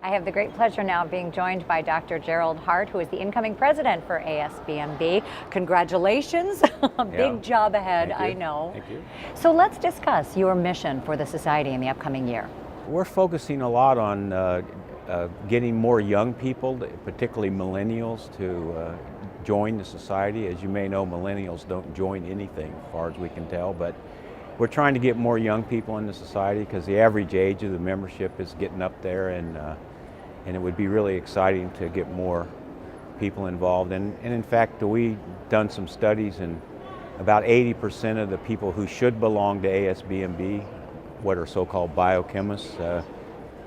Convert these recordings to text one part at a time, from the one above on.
I have the great pleasure now of being joined by Dr. Gerald Hart, who is the incoming president for ASBMB. Congratulations, a big job ahead, I know. Thank you. So let's discuss your mission for the Society in the upcoming year. We're focusing a lot on getting more young people, particularly millennials, to join the Society. As you may know, millennials don't join anything, as far as we can tell, but we're trying to get more young people in the Society because the average age of the membership is getting up there, and it would be really exciting to get more people involved. And in fact, we've done some studies, and about 80% of the people who should belong to ASBMB, what are so-called biochemists,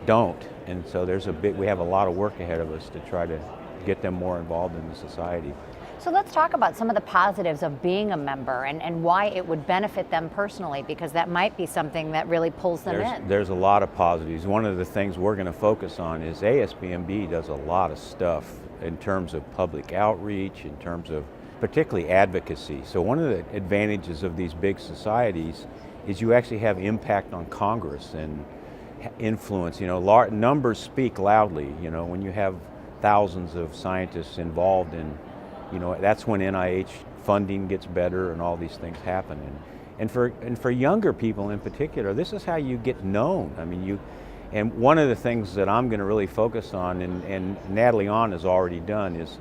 don't. And so we have a lot of work ahead of us to try to get them more involved in the Society. So let's talk about some of the positives of being a member and why it would benefit them personally, because that might be something that really pulls them in. There's a lot of positives. One of the things we're going to focus on is ASBMB does a lot of stuff in terms of public outreach, in terms of particularly advocacy. So one of the advantages of these big societies is you actually have impact on Congress and influence. You know, numbers speak loudly. You know, when you have thousands of scientists involved in, you know, that's when NIH funding gets better and all these things happen. And for younger people in particular, this is how you get known. I mean, and one of the things that I'm going to really focus on, and Natalie On has already done, is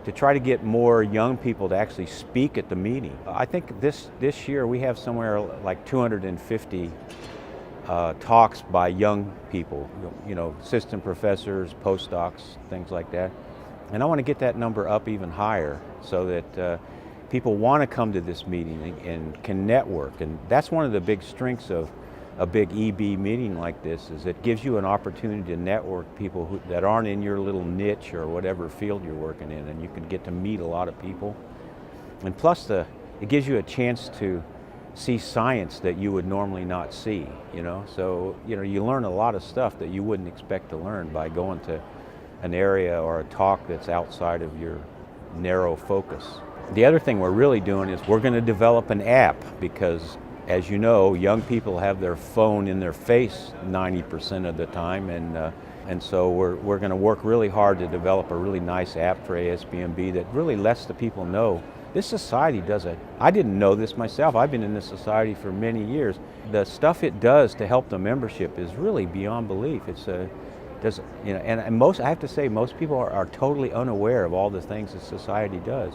to try to get more young people to actually speak at the meeting. I think this year we have somewhere like 250 talks by young people, you know, assistant professors, postdocs, things like that. And I want to get that number up even higher so that people want to come to this meeting and can network. And that's one of the big strengths of a big EB meeting like this, is it gives you an opportunity to network people that aren't in your little niche or whatever field you're working in, and you can get to meet a lot of people. And plus it gives you a chance to see science that you would normally not see, you know. So, you know, you learn a lot of stuff that you wouldn't expect to learn by going to an area or a talk that's outside of your narrow focus. The other thing we're really doing is we're going to develop an app, because as you know, young people have their phone in their face 90% of the time, and so we're going to work really hard to develop a really nice app for ASBMB that really lets the people know this society does it. I didn't know this myself. I've been in this society for many years. The stuff it does to help the membership is really beyond belief. You know, and I have to say, most people are totally unaware of all the things the society does.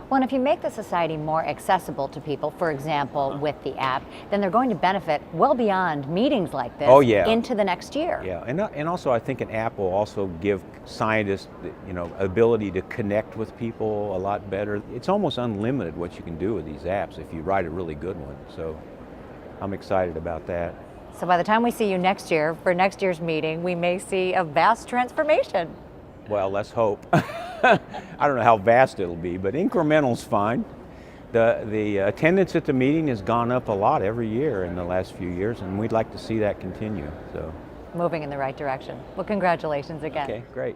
Well, and if you make the Society more accessible to people, for example, with the app, then they're going to benefit well beyond meetings like this into the next year. Yeah, and also I think an app will also give scientists, you know, ability to connect with people a lot better. It's almost unlimited what you can do with these apps if you write a really good one. So I'm excited about that. So by the time we see you next year, for next year's meeting, we may see a vast transformation. Well, let's hope. I don't know how vast it'll be, but incremental's fine. The attendance at the meeting has gone up a lot every year in the last few years, and we'd like to see that continue. So, moving in the right direction. Well, congratulations again. Okay, great.